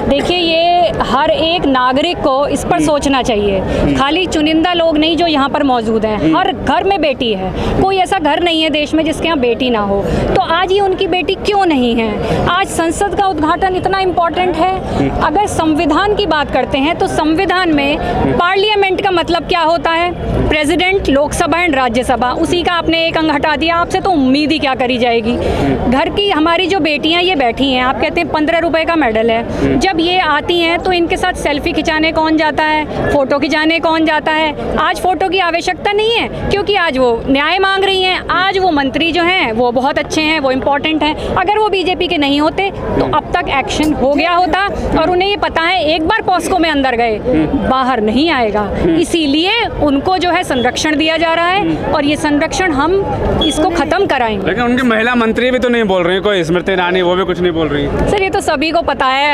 देखिए, ये हर एक नागरिक को इस पर सोचना चाहिए। खाली चुनिंदा लोग नहीं जो यहाँ पर मौजूद हैं, हर घर में बेटी है। कोई ऐसा घर नहीं है देश में जिसके यहाँ बेटी ना हो। तो आज ये उनकी बेटी क्यों नहीं है? आज संसद का उद्घाटन इतना इम्पोर्टेंट है। अगर संविधान की बात करते हैं तो संविधान में पार्लियामेंट का मतलब क्या होता है? President, Lok Sabha and Rajya Sabha. उसी का आपने एक अंग हटा दिया, आपसे तो उम्मीद ही क्या करी जाएगी। घर की हमारी जो बेटियाँ ये बैठी हैं, आप कहते हैं 15 रुपये का मेडल है। जब ये आती हैं तो इनके साथ सेल्फी खिंचाने कौन जाता है, फ़ोटो खिंचाने कौन जाता है? आज फ़ोटो की आवश्यकता नहीं है, क्योंकि आज वो न्याय मांग रही हैं। आज वो मंत्री जो हैं वो बहुत अच्छे हैं, वो इम्पोर्टेंट हैं। अगर वो बीजेपी के नहीं होते तो अब तक एक्शन हो गया होता, और उन्हें ये पता है एक बार पॉस्को में अंदर गए बाहर नहीं आएगा। इसीलिए उनको जो है संरक्षण दिया जा रहा है, और ये संरक्षण हम इसको ख़त्म कराएंगे। लेकिन उनकी महिला मंत्री भी तो नहीं बोल रही, कोई स्मृति ईरानी, वो भी कुछ नहीं बोल रही। सर, ये तो सभी को पता है,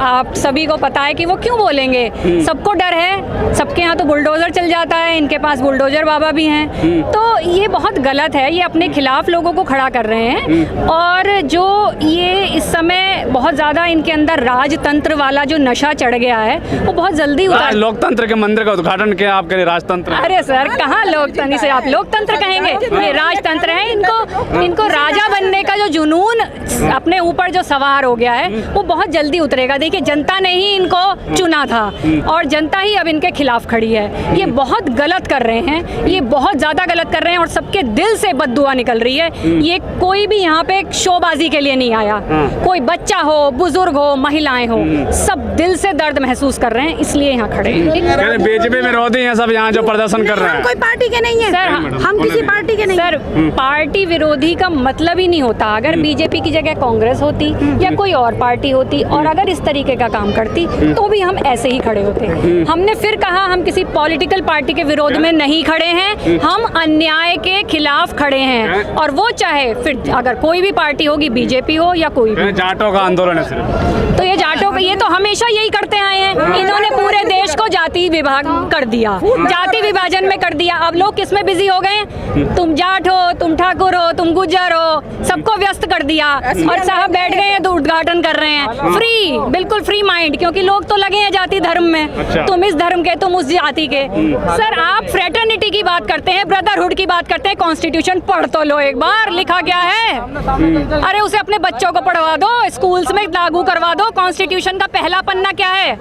आप सभी को पता है कि वो क्यों बोलेंगे। सबको डर है, सबके यहाँ तो बुलडोज़र चल जाता है, इनके पास बुलडोज़र बाबा भी हैं। तो ये बहुत गलत है, ये अपने खिलाफ लोगों को खड़ा कर रहे हैं। और जो ये इस समय बहुत ज़्यादा इनके अंदर राजतंत्र वाला जो नशा चढ़ गया है वो बहुत जल्दी उतार। लोकतंत्र के मंदिर का उद्घाटन किया, आप कह रहे राजतंत्र। अरे सर, कहाँ लोकतंत्र से आप लोकतंत्र कहेंगे? ये राजतंत्र है। इनको राजा बनने का जो जुनून अपने ऊपर जो सवार हो गया है वो बहुत जल्दी उतरेगा। देखिए, जनता ने ही इनको चुना था और जनता ही अब इनके खिलाफ खड़ी है। ये बहुत गलत कर रहे हैं, ये बहुत ज़्यादा गलत कर रहे हैं, और सबके दिल से बददुआ निकल रही है। ये कोई भी यहाँ पे शोबाजी के लिए नहीं आया। कोई बच्चा हो, बुजुर्ग हो, महिलाएं हो, सब दिल से दर्द महसूस कर रहे हैं, इसलिए यहाँ खड़े हैं। बीजेपी विरोधी हैं सब यहाँ जो प्रदर्शन कर रहे हैं। कोई पार्टी के नहीं है सर, हम किसी पार्टी के नहीं। सर, पार्टी विरोधी का मतलब ही नहीं होता। अगर बीजेपी की जगह कांग्रेस होती या कोई और पार्टी होती और अगर इस तरीके का काम करती तो भी हम ऐसे ही खड़े होते। हमने फिर कहा हम किसी पॉलिटिकल पार्टी के विरोध में नहीं खड़े हैं, हम अन्याय के खिलाफ खड़े हैं। और वो चाहे फिर अगर कोई भी पार्टी होगी, बीजेपी हो या कोई भी। जाटों का आंदोलन है सिर्फ। तो ये जाटों का, ये तो हमेशा यही करते आए हैं। इन्होंने पूरे देश को जाति विभाग कर दिया, जाति विभाजन में कर दिया। अब लोग किस में बिजी हो गए? तुम जाट हो, तुम ठाकुर हो, तुम गुज्जर हो, सबको व्यस्त कर दिया। और साहब बैठ गए हैं तो उद्घाटन कर रहे हैं फ्री, बिल्कुल फ्री माइंड, क्योंकि लोग तो लगे हैं जाति धर्म में। अच्छा। तुम इस धर्म के, तुम उस जाति के। सर, आप फ्रेटर्निटी की बात करते हैं, ब्रदरहुड की बात करते हैं। कॉन्स्टिट्यूशन पढ़ तो लो एक बार, लिखा क्या है? अरे उसे अपने बच्चों को पढ़वा दो, स्कूल्स में लागू करवा दो। कॉन्स्टिट्यूशन का पहला पन्ना क्या है?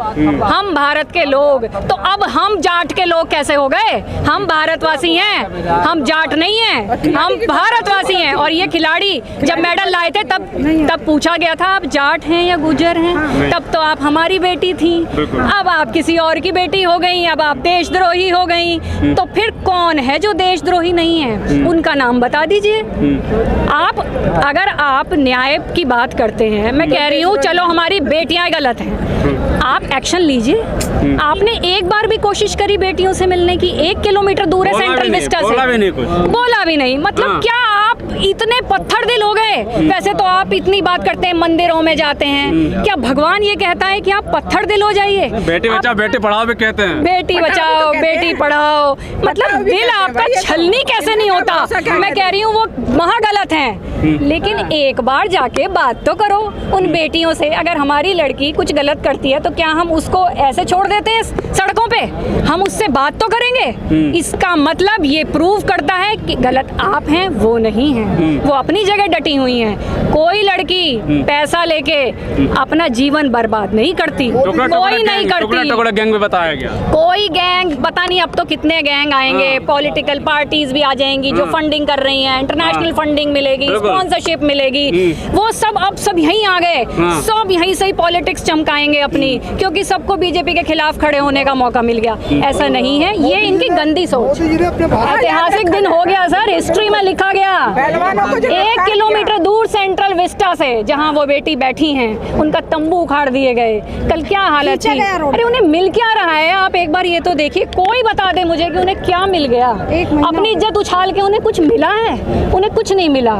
हम भारत के लोग। तो अब हम जाट के लोग कैसे हो गए? हम भारतवासी हैं, हम जाट नहीं हैं, हम भारतवासी हैं। और ये खिलाड़ी जब मेडल लाए थे तब पूछा गया था आप जाट हैं या गुजर हैं? तब तो आप हमारी बेटी थी, अब आप किसी और की बेटी हो गई, अब आप देशद्रोही हो गई। तो फिर कौन है जो देशद्रोही नहीं है? उनका नाम बता दीजिए आप। अगर आप न्याय की बात करते हैं, मैं कह रही हूँ चलो हमारी बेटियां गलत हैं, आप एक्शन लीजिए। आपने एक बार भी कोशिश करी बेटियों से मिलने की? 1 किलोमीटर दूर है सेंट्रल विस्टा से, बोला भी नहीं। मतलब क्या आप इतने पत्थर दिल हो गए? वैसे तो आप इतनी बात करते हैं, मंदिरों में जाते हैं, क्या भगवान ये कहता है कि आप पत्थर दिल हो जाइए? बेटी बचाओ बेटी पढ़ाओ भी कहते हैं। बेटी बचाओ बेटी पढ़ाओ, मतलब दिल आपका छलनी कैसे नहीं होता? मैं कह रही हूँ वो महागलत है, लेकिन एक बार जाके बात तो करो उन बेटियों से। अगर हमारी लड़की कुछ गलत करती है तो क्या हम उसको ऐसे छोड़ देते हैं सड़कों पे? हम उससे बात तो करेंगे। इसका मतलब ये प्रूव करता है कि गलत आप हैं, वो नहीं है। वो अपनी जगह डटी हुई हैं। कोई लड़की पैसा लेके अपना जीवन बर्बाद नहीं करती, कोई नहीं करती। टुकड़ा गैंग में बताया गया, कोई गैंग पता नहीं, अब तो कितने गैंग आएंगे। पॉलिटिकल पार्टीज भी आ जाएंगी जो फंडिंग कर रही हैं, इंटरनेशनल फंडिंग मिलेगी, स्पॉन्सरशिप मिलेगी, वो सब यहीं आ गए। सब यहीं से ही पॉलिटिक्स चमकाएंगे अपनी, क्योंकि सबको बीजेपी के खिलाफ खड़े होने का मौका मिल गया। ऐसा नहीं है, ये इनकी गंदी सोच। ऐतिहासिक दिन हो गया सर, हिस्ट्री में लिखा गया पहलवानों को जो 1 किलोमीटर दूर सेंट्रल विस्टा से जहां वो बेटी बैठी हैं, उनका तंबू उखाड़ दिए गए। कल क्या हालत थी। अरे उन्हें मिल क्या रहा है, आप एक बार ये तो देखिए, कोई बता दे मुझे कि उन्हें क्या मिल गया। अपनी इज्जत उछाल के उन्हें कुछ मिला है? उन्हें कुछ नहीं मिला।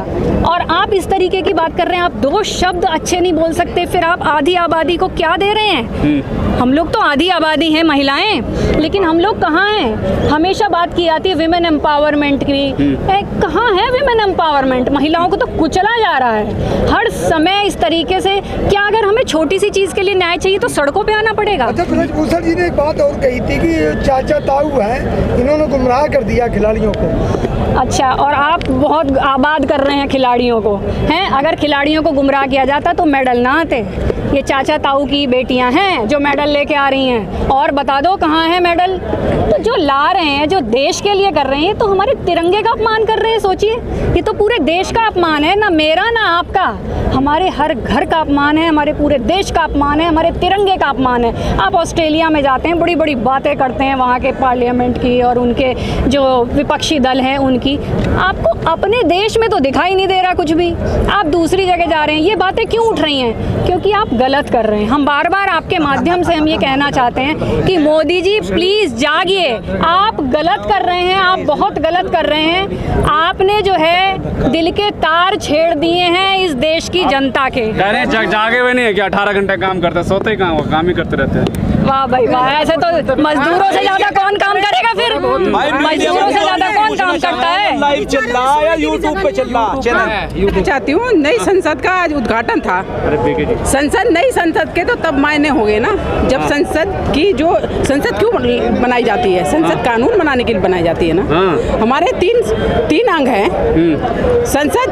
और आप इस तरीके की बात कर रहे हैं, आप 2 शब्द अच्छे नहीं बोल सकते, फिर आप आधी आबादी को क्या दे रहे हैं? हम लोग तो आधी आबादी हैं महिलाएं, लेकिन हम लोग कहाँ हैं? हमेशा बात की जाती है विमेन एम्पावरमेंट की, कहाँ है विमेन एम्पावरमेंट? महिलाओं को तो कुचला जा रहा है हर समय इस तरीके से। क्या अगर हमें छोटी सी चीज़ के लिए न्याय चाहिए तो सड़कों पे आना पड़ेगा? अच्छा, ब्रजभूषण जी ने एक बात और कही थी कि चाचा ताऊ है, इन्होंने गुमराह कर दिया खिलाड़ियों को। अच्छा, और आप बहुत आबाद कर रहे हैं खिलाड़ियों को, हैं? अगर खिलाड़ियों को गुमराह किया जाता तो मेडल ना आते। ये चाचा ताऊ की बेटियां हैं जो मेडल लेके आ रही हैं, और बता दो कहाँ है मेडल? तो जो ला रहे हैं, जो देश के लिए कर रहे हैं, तो हमारे तिरंगे का अपमान कर रहे हैं। सोचिए, ये तो पूरे देश का अपमान है, ना मेरा ना आपका, हमारे हर घर का अपमान है, हमारे पूरे देश का अपमान है, हमारे तिरंगे का अपमान है। आप ऑस्ट्रेलिया में जाते हैं, बड़ी बड़ी बातें करते हैं वहाँ के पार्लियामेंट की और उनके जो विपक्षी दल हैं उनकी, आपको अपने देश में तो दिखाई नहीं दे रहा कुछ भी। आप दूसरी जगह जा रहे हैं, ये बातें क्यों उठ रही हैं? क्योंकि आप गलत कर रहे हैं। हम बार बार आपके माध्यम से हम ये कहना चाहते हैं कि मोदी जी प्लीज़ जागिए, आप गलत कर रहे हैं, आप बहुत गलत कर रहे हैं। आपने जो है दिल के तार छेड़ दिए हैं इस देश की जनता के। कह रहे हैं जागे हुए नहीं है क्या? 18 घंटे काम करते हैं, सोते ही कहाँ, वो काम ही करते रहते हैं। वाह भाई वाह, ऐसे तो मजदूरों से ज्यादा कौन काम करेगा फिर? मजदूरों से ज्यादा कौन काम करता है? लाइव चल रहा है या यूट्यूब पे चल रहा है? चाहती हूँ, नई संसद का आज उद्घाटन था। संसद, नई संसद के तो तब मायने हो गए ना, जब संसद की जो संसद क्यों बनाई जाती है? संसद कानून बनाने के लिए बनाई जाती है ना। हमारे तीन अंग हैं। संसद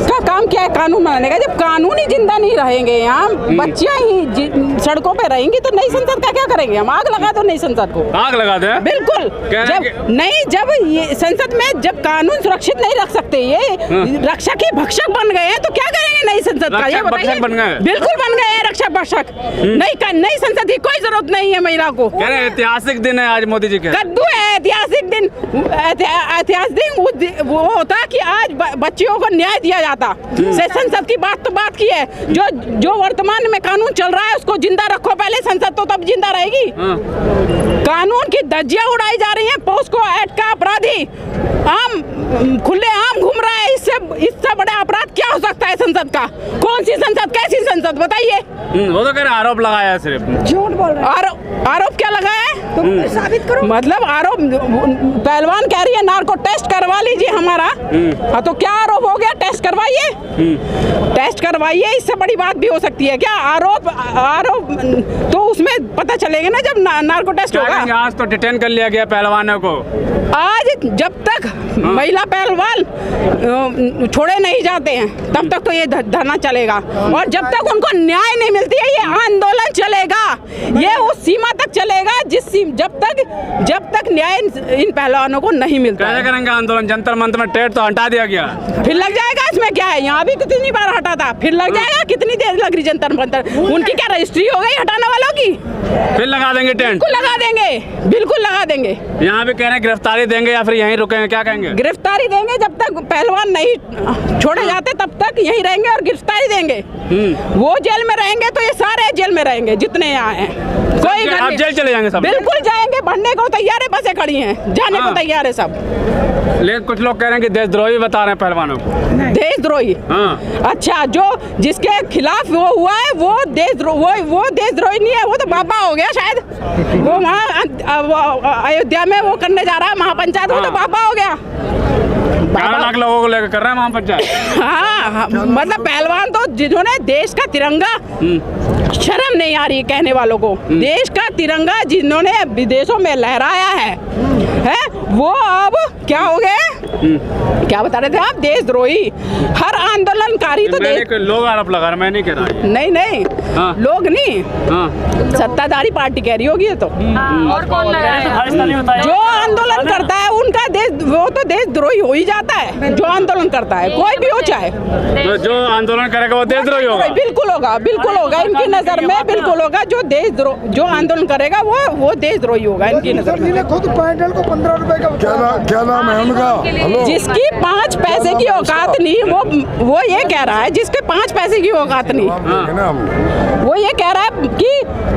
का काम क्या है? कानून बनाने का। जब कानून ही जिंदा नहीं रहेंगे, यहाँ बच्चियां ही सड़कों पे रहेंगी, तो नई संसद का क्या करेंगे? हम आग लगा दो नई संसद को, आग लगा दे। बिल्कुल। जब ये संसद में जब कानून सुरक्षित नहीं रख सकते, ये रक्षा के भक्षक बन गए हैं, तो क्या करेंगे नई संसद का? ये बताइए। बिल्कुल बन गए हैं रक्षा भक्षक। नई संसद की कोई जरूरत नहीं है महिला को। कह रहे ऐतिहासिक दिन है आज मोदी जी के। कद्दू है ऐतिहासिक दिन। ऐतिहासिक दिन वो होता कि आज बच्चियों को न्याय दिया जाता। संसद की बात तो बात की है, जो वर्तमान में कानून चल रहा है उसको जिंदा रखो पहले, संसद तो तब जिंदा रहेगी। कानून की धज्जियां उड़ाई जा रही हैं। पोस्को एक्ट का अपराधी खुले आम घूम रहा है। इससे बड़ा अपराध क्या हो सकता है संसद का? कौन सी संसद, कैसी संसद, बताइए? वो तो कह रहे आरोप लगाया है, सिर्फ झूठ बोल रहे हैं। आरोप क्या लगाया है? तुम साबित करो। मतलब आरोप, पहलवान कह रही है नार्को टेस्ट करवा लीजिए हमारा। हाँ, तो क्या आरोप हो गया? टेस्ट करवाइए, टेस्ट करवाइए। इससे बड़ी बात भी हो सकती है क्या? आरोप तो उसमें पता चलेगा ना जब नार्को टेस्ट होगा। आज तो डिटेन कर लिया गया पहलवानों को। आज जब तक महिला पहलवान छोड़े नहीं जाते हैं तब तक तो ये धरना चलेगा, और जब तक उनको न्याय नहीं मिलती है ये आंदोलन चलेगा। ये उस सीमा तक चलेगा जब तक न्याय इन पहलवानों को नहीं मिलता। कैसे करेंगे आंदोलन? जंतर मंतर में टेट तो हटा दिया गया, फिर लग जाएगा। इसमें क्या है? यहाँ भी कितनी बार हटा था, फिर लग जाएगा। कितनी देर लग रही जंतर मंतर? उनकी क्या रजिस्ट्री हो गई हटाने वालों की? फिर लगा देंगे टेंट। बिल्कुल लगा देंगे, बिल्कुल लगा देंगे। यहाँ भी कह रहे हैं गिरफ्तारी देंगे या फिर यहीं रुकेंगे, क्या कहेंगे? गिरफ्तारी देंगे, जब तक पहलवान नहीं छोड़े जाते तब तक यहीं रहेंगे, और गिरफ्तारी देंगे। वो जेल में रहेंगे तो ये सारे जेल में रहेंगे जितने यहाँ हैं। कोई आप जेल चले जाएंगे सब? बिल्कुल जाएंगे, बढ़ने को तैयार है, बसें खड़ी हैं, जाने को तैयार है सब। लेकिन कुछ लोग कह रहे हैं कि देशद्रोही बता रहे हैं पहलवानों को। देशद्रोही? अच्छा, जो जिसके खिलाफ वो हुआ है वो देशद्रोही नहीं है, वो तो बाबा हो गया शायद। वो वहाँ अयोध्या में वो करने जा रहा है महापंचायत, वो तो बाबा हो गया। 12 लाख लोगों को लेकर कर रहे हैं महापंचायत। हाँ, मतलब पहलवान तो जिन्होंने देश का तिरंगा, शर्म नहीं आ रही कहने वालों को, देश का तिरंगा जिन्होंने विदेशों में लहराया है वो अब क्या हो गए? क्या बता रहे थे आप? देशद्रोही। हर आंदोलनकारी तो लोग आरोप लगा रहे, मैं नहीं कह रहा। नहीं, लोग नहीं, सत्ताधारी पार्टी कह रही होगी ये तो। और कौन लगा रहा है? जो आंदोलन करता है उनका वो तो देशद्रोही हो ही जाता करता है जो आंदोलन करता है, कोई भी हो चाहे। तो जो आंदोलन करेगा वो देशद्रोही होगा। बिल्कुल होगा, बिल्कुल होगा, इनकी नजर में बिल्कुल होगा। जो आंदोलन करेगा वो देशद्रोही होगा इनकी नजर में। खुद पैंडल को 15 रुपए का क्या नाम है उनका? जिसकी 5 पैसे की औकात नहीं, वो ये कह रहा है, जिसके 5 पैसे की औकात नहीं, वो ये कह रहा है कि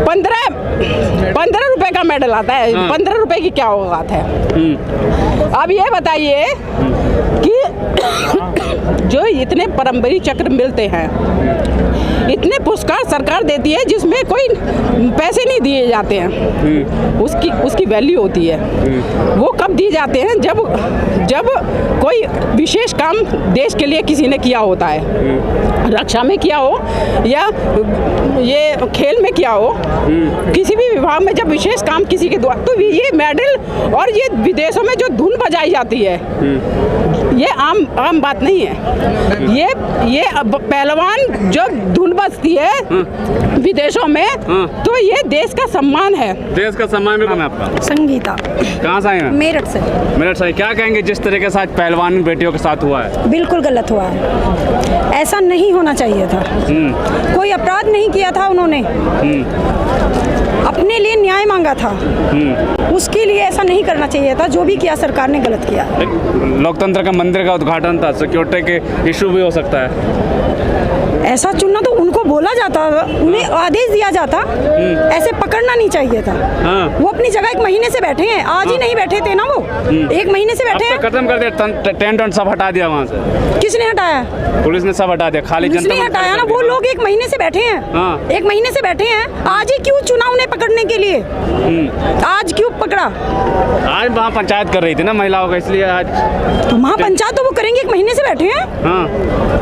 15 रुपए का मेडल आता है। 15 रुपए की क्या औकात है? अब ये बताइए कि जो इतने परमवीर चक्र मिलते हैं, इतने पुरस्कार सरकार देती है जिसमें कोई पैसे नहीं दिए जाते हैं, उसकी वैल्यू होती है। वो कब दिए जाते हैं? जब कोई विशेष काम देश के लिए किसी ने किया होता है, रक्षा में किया हो या ये खेल में किया हो, किसी भी विभाग में जब विशेष काम किसी के द्वारा, तो ये मेडल और ये विदेशों में जो धुन बजाई जाती है, ये आम बात नहीं है। ये पहलवान जब धुन बजती है विदेशों में, तो ये देश का सम्मान है। देश का सम्मान भी है आपका। संगीता। कहाँ से आए हैं? मेरठ से। मेरठ से। क्या कहेंगे जिस तरीके से आज पहलवान बेटियों के साथ हुआ है? बिल्कुल गलत हुआ है, ऐसा नहीं होना चाहिए था। कोई अपराध नहीं किया था उन्होंने, अपने लिए न्याय मांगा था, उसके लिए ऐसा नहीं करना चाहिए था। जो भी किया सरकार ने गलत किया। लोकतंत्र का मंदिर का उद्घाटन था, सिक्योरिटी के इशू भी हो सकता है। ऐसा चुनना तो उनको बोला जाता, उन्हें आदेश दिया जाता, ऐसे पकड़ना नहीं चाहिए था। वो अपनी जगह 1 महीने से बैठे हैं, आज ही नहीं बैठे थे ना, वो 1 महीने से बैठे हैं। खत्म कर दिया, टेंट वेंट सब हटा दिया वहाँ से। किसने हटाया? पुलिस ने सब हटा दिया, खाली जनता ने हटाया ना। वो लोग 1 महीने से बैठे हैं, 1 महीने से बैठे हैं। आज ही क्यों चुना उन्हें पकड़ने के लिए? आज क्यों पकड़ा? आज वहाँ पंचायत कर रही थी ना महिलाओं का, इसलिए आज तो वहाँ पंचायत तो वो करेंगे, 1 महीने से बैठे हैं।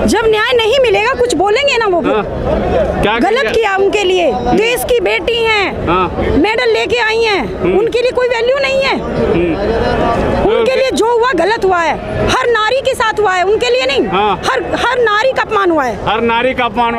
जब न्याय नहीं मिलेगा कुछ बोलेंगे ना वो क्या गलत किया उनके लिए। देश की बेटी हैं, मेडल लेके आई हैं, उनके लिए कोई वैल्यू नहीं है। उनके लिए जो हुआ गलत हुआ है, हर नारी के साथ हुआ है, उनके लिए नहीं। हर नारी का अपमान हुआ है। हर नारी का अपमान।